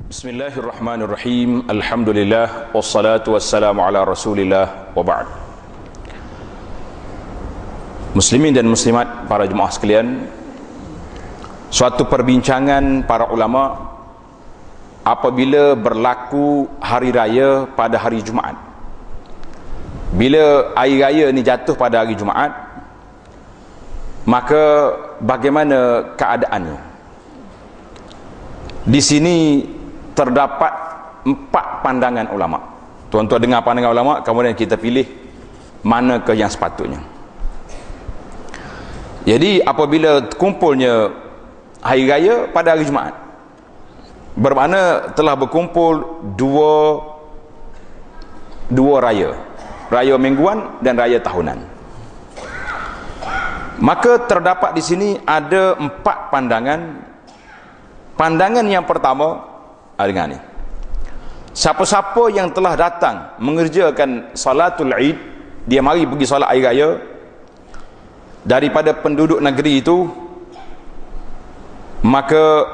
Bismillahirrahmanirrahim. Alhamdulillah wassalatu wassalamu ala Rasulillah wa ba'd. Muslimin dan muslimat, para jemaah sekalian, suatu perbincangan para ulama apabila berlaku hari raya pada hari Jumaat. Bila hari raya ni jatuh pada hari Jumaat, maka bagaimana keadaannya? Di sini terdapat 4 pandangan ulama. Tuan-tuan dengar pandangan ulama, kemudian kita pilih manakah yang sepatutnya. Jadi apabila kumpulnya hari raya pada hari Jumaat, bermakna telah berkumpul dua raya, raya mingguan dan raya tahunan. Maka terdapat di sini ada 4 pandangan. Pandangan yang pertama dengan ni, siapa-siapa yang telah datang mengerjakan salatul Id, dia mari pergi solat hari raya daripada penduduk negeri itu, maka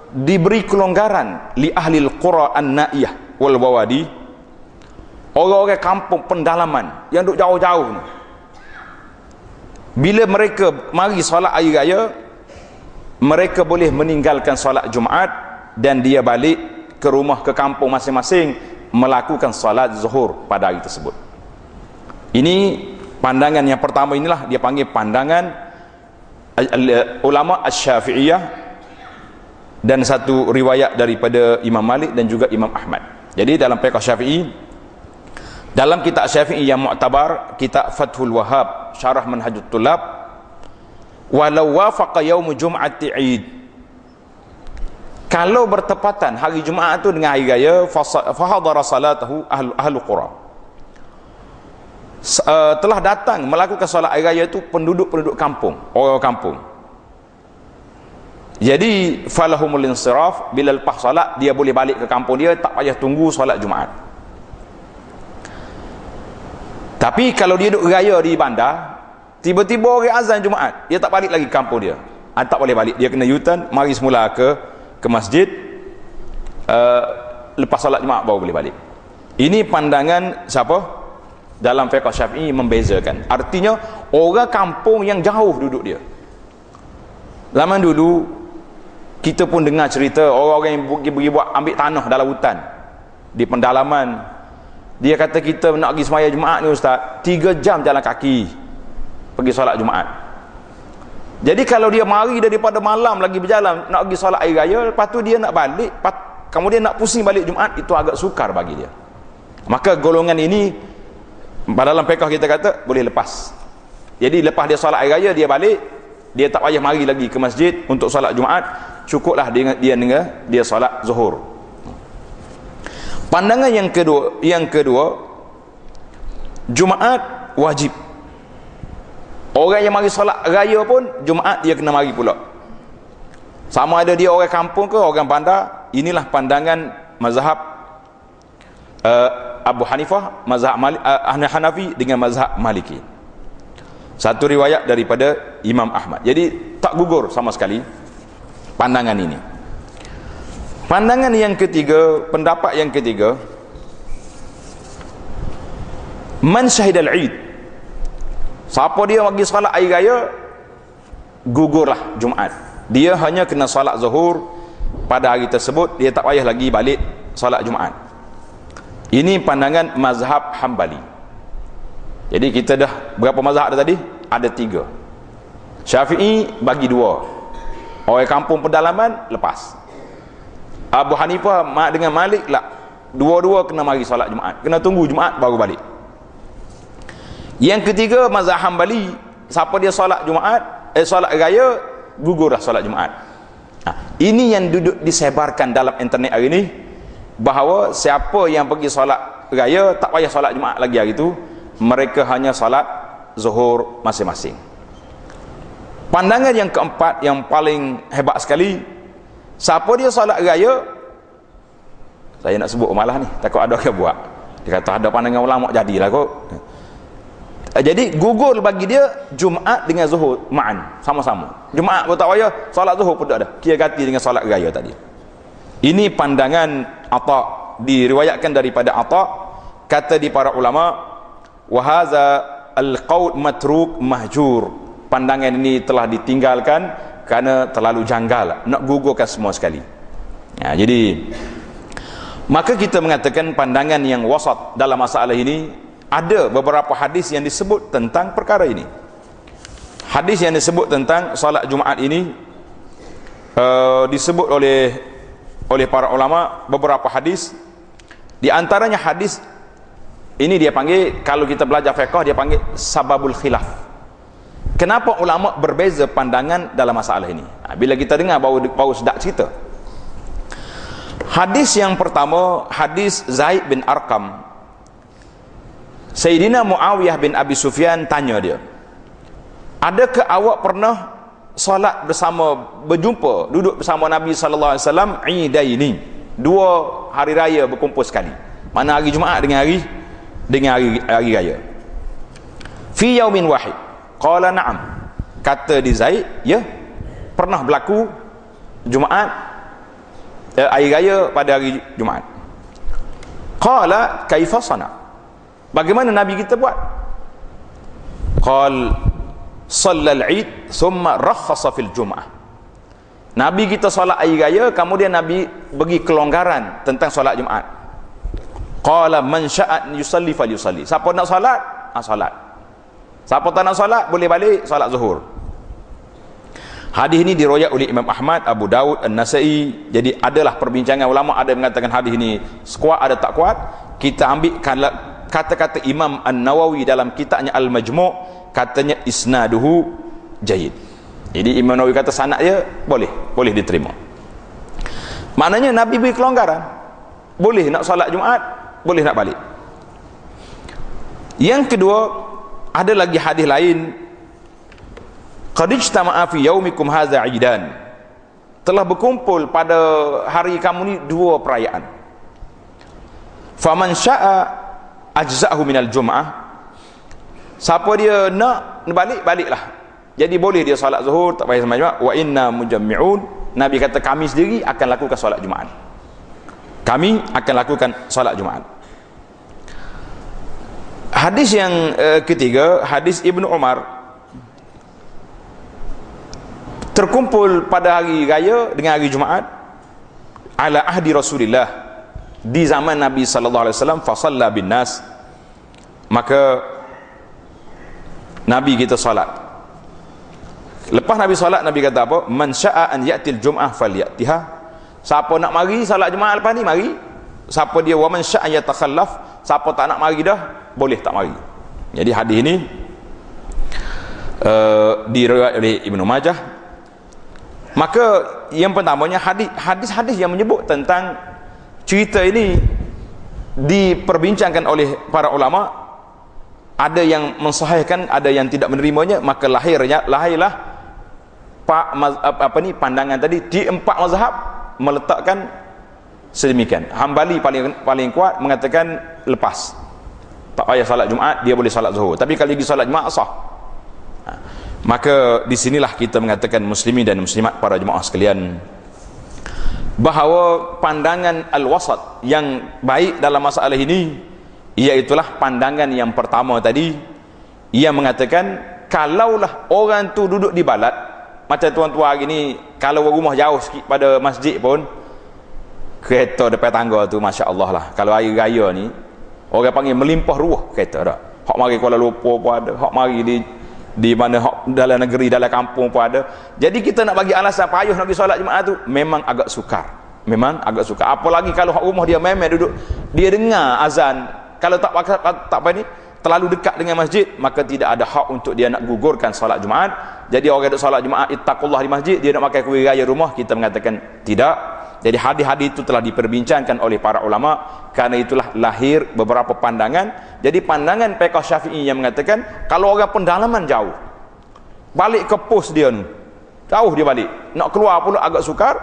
diberi kelonggaran li ahlil qura an-naiyah wal bawadi, orang-orang kampung pendalaman yang duduk jauh-jauh ni, bila mereka mari solat hari raya, mereka boleh meninggalkan solat Jumaat dan dia balik ke rumah, ke kampung masing-masing, melakukan salat zuhur pada hari tersebut. Ini pandangan yang pertama. Inilah dia panggil pandangan ulama Asy-Syafi'iyah, dan satu riwayat daripada Imam Malik dan juga Imam Ahmad. Jadi dalam fiqh Syafi'i, dalam kitab Syafi'i yang mu'tabar, kitab Fathul Wahhab Syarah Manhajut Tullab, walau wafaqa yaum jum'ati Id, kalau bertepatan hari Jumaat itu dengan hari raya, fahadara salatahu ahlu qura, telah datang melakukan solat hari raya itu penduduk-penduduk kampung, orang kampung. Jadi falahumul insiraf, bila lepas solat dia boleh balik ke kampung dia, tak payah tunggu solat Jumaat. Tapi kalau dia duduk raya di bandar, tiba-tiba orang azan Jumaat, dia tak balik lagi ke kampung dia, tak boleh balik, dia kena U-turn, mari semula ke masjid, lepas solat Jumaat baru boleh balik. Ini pandangan siapa? Dalam fiqh Syafi'i membezakan. Artinya orang kampung yang jauh duduk dia. Zaman dulu kita pun dengar cerita orang-orang yang pergi buat ambil tanah dalam hutan di pendalaman. Dia kata, kita nak pergi sembahyang Jumaat ni ustaz, 3 jam jalan kaki pergi solat Jumaat. Jadi kalau dia mari daripada malam lagi berjalan nak pergi solat hari raya, lepas tu dia nak balik, kemudian nak pusing balik Jumaat, itu agak sukar bagi dia. Maka golongan ini dalam fiqh kita kata boleh lepas. Jadi lepas dia solat hari raya, dia balik, dia tak payah mari lagi ke masjid untuk solat Jumaat, cukuplah dia solat zuhur. Pandangan yang kedua, Jumaat wajib. Orang yang mari solat raya pun Jumaat dia kena mari pula, sama ada dia orang kampung ke orang bandar. Inilah pandangan mazhab Abu Hanifah, mazhab Hanafi dengan mazhab Maliki. Satu riwayat daripada Imam Ahmad. Jadi tak gugur sama sekali pandangan ini. Pandangan yang ketiga, pendapat yang ketiga, man syahidal Id, siapa dia pergi solat hari raya, gugurlah Jumaat, dia hanya kena solat zuhur pada hari tersebut, dia tak payah lagi balik solat Jumaat. Ini pandangan mazhab Hambali. Jadi kita dah berapa mazhab tadi? Ada 3. Syafi'i bagi 2, orang kampung pedalaman lepas. Abu Hanifah dengan Malik lah, dua-dua kena mari solat Jumaat, kena tunggu Jumaat baru balik. Yang ketiga mazhab Hambali, siapa dia solat Jumaat, solat raya, gugurlah solat Jumaat. Ini yang duduk disebarkan dalam internet hari ini, bahawa siapa yang pergi solat raya tak payah solat Jumaat lagi hari itu, mereka hanya solat zuhur masing-masing. Pandangan yang keempat yang paling hebat sekali, siapa dia solat raya, saya nak sebut malah ni takut ada orang buat, dia kata ada pandangan ulama jadilah kot. Jadi gugur bagi dia Jumaat dengan zuhur ma'an, sama-sama. Jumaat pun tak payah, solat zuhur pun tak ada, kira ganti dengan solat raya tadi. Ini pandangan Atha, diriwayatkan daripada Atha, kata di para ulama, wa hadza al-qaul matruk mahjur. Pandangan ini telah ditinggalkan kerana terlalu janggal, nak gugurkan semua sekali. Jadi maka kita mengatakan pandangan yang wasat dalam masalah ini, ada beberapa hadis yang disebut tentang perkara ini. Hadis yang disebut tentang salat Jumaat ini disebut oleh para ulama, beberapa hadis. Di antaranya hadis ini dia panggil, kalau kita belajar fiqh dia panggil sababul khilaf. Kenapa ulama berbeza pandangan dalam masalah ini? Bila kita dengar baru sedap cerita. Hadis yang pertama, hadis Zaid bin Arqam. Sayyidina Muawiyah bin Abi Sufyan tanya dia, adakah awak pernah solat bersama, berjumpa, duduk bersama Nabi sallallahu alaihi wasallam idaini, dua hari raya berkumpul sekali, mana hari Jumaat dengan hari raya, fi yaumin wahid? Qala na'am. Kata di Zaid, ya, pernah berlaku Jumaat, hari raya pada hari Jumaat. Qala kaifa sana? Bagaimana Nabi kita buat? Qal sallal Eid thumma rakhasa fil Jum'ah. Nabi kita solat hari raya, kemudian Nabi bagi kelonggaran tentang solat Jumaat. Qala man sya'at yusalli falyusalli. Siapa nak solat, solat. Siapa tak nak solat, boleh balik solat zuhur. Hadis ini diriwayat oleh Imam Ahmad, Abu Daud, An-Nasai. Jadi adalah perbincangan ulama, ada yang mengatakan hadis ini kuat, ada tak kuat. Kita ambil kata-kata Imam An-Nawawi dalam kitabnya Al-Majmu', katanya isnaduhu jayyid. Jadi Imam Nawawi kata sanad dia boleh diterima. Maknanya Nabi beri kelonggaran, boleh nak solat Jumaat, boleh nak balik. Yang kedua, ada lagi hadis lain, qad ijtama'a fi yaumikum hadza 'idan. Telah berkumpul pada hari kamu ni dua perayaan. Faman syaa ajza'ahu minal jum'ah. Siapa dia nak baliklah. Jadi boleh dia solat zuhur, tak payah sama Jumaat. Wa inna mujammi'un. Nabi kata kami sendiri akan lakukan solat Jumaat. Kami akan lakukan solat Jumaat. Hadis yang ketiga, hadis Ibnu Umar, terkumpul pada hari raya dengan hari Jumaat ala ahdi Rasulillah, di zaman Nabi sallallahu alaihi wasallam, fa shalla bin nas, maka Nabi kita solat. Lepas Nabi solat, Nabi kata apa? Man syaa an ya'til jum'ah falyatiha. Siapa nak mari solat Jumaat lepas ni, mari. Siapa dia wa man syaa yatakhallaf, siapa tak nak mari dah, boleh tak mari. Jadi hadis ini diriwayatkan oleh Ibnu Majah. Maka yang pertamanya, hadis-hadis yang menyebut tentang cerita ini diperbincangkan oleh para ulama. Ada yang mensahihkan, ada yang tidak menerimanya. Maka lahirlah pandangan tadi di empat mazhab meletakkan sedemikian. Hambali paling kuat mengatakan lepas, tak payah salat Jumaat, dia boleh salat zuhur. Tapi kalau pergi salat Jumaat sah. Maka di sinilah kita mengatakan muslimin dan muslimat, para jemaah sekalian, bahawa pandangan al-wasat yang baik dalam masalah ini iaitulah pandangan yang pertama tadi, yang mengatakan kalaulah orang tu duduk di balad, macam tuan-tuan hari ni, kalau rumah jauh sikit pada masjid pun, kereta depan tangga tu Masya Allah lah. Kalau hari raya ni orang panggil melimpah ruah kereta dah. Hak mari Kuala Lumpur pun ada, hak mari di mana hak dalam negeri, dalam kampung pun ada. Jadi kita nak bagi alasan payah nak pergi solat Jumaat tu memang agak sukar. Apalagi kalau hak rumah dia memang duduk, dia dengar azan, kalau tak apa ni, terlalu dekat dengan masjid, maka tidak ada hak untuk dia nak gugurkan solat Jumaat. Jadi orang duduk solat Jumaat ittaqullah di masjid, dia nak makan kuih raya rumah, kita mengatakan tidak. Jadi hadis-hadis itu telah diperbincangkan oleh para ulama. Karena itulah lahir beberapa pandangan. Jadi pandangan fiqh Syafi'i yang mengatakan kalau orang pendalaman jauh, balik ke pos dia ni, jauh dia balik, nak keluar pula agak sukar,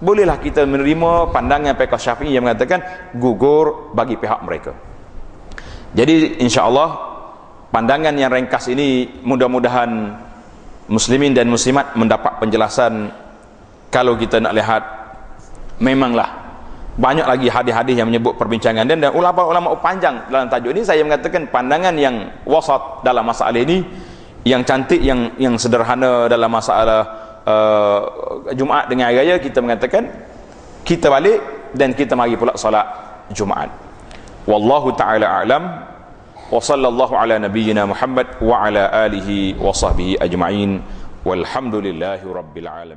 bolehlah kita menerima pandangan fiqh Syafi'i yang mengatakan gugur bagi pihak mereka. Jadi insya-Allah pandangan yang ringkas ini mudah-mudahan muslimin dan muslimat mendapat penjelasan. Kalau kita nak lihat, memanglah banyak lagi hadis-hadis yang menyebut perbincangan dan ulama-ulama panjang dalam tajuk ini. Saya mengatakan pandangan yang wasat dalam masalah ini, yang cantik, yang sederhana dalam masalah Jumaat dengan hari raya, kita mengatakan kita balik dan kita mari pula solat Jumaat. Wallahu taala a'lam wa sallallahu ala nabiyyina Muhammad wa ala alihi wa sahbihi ajma'in walhamdulillahi rabbil alamin.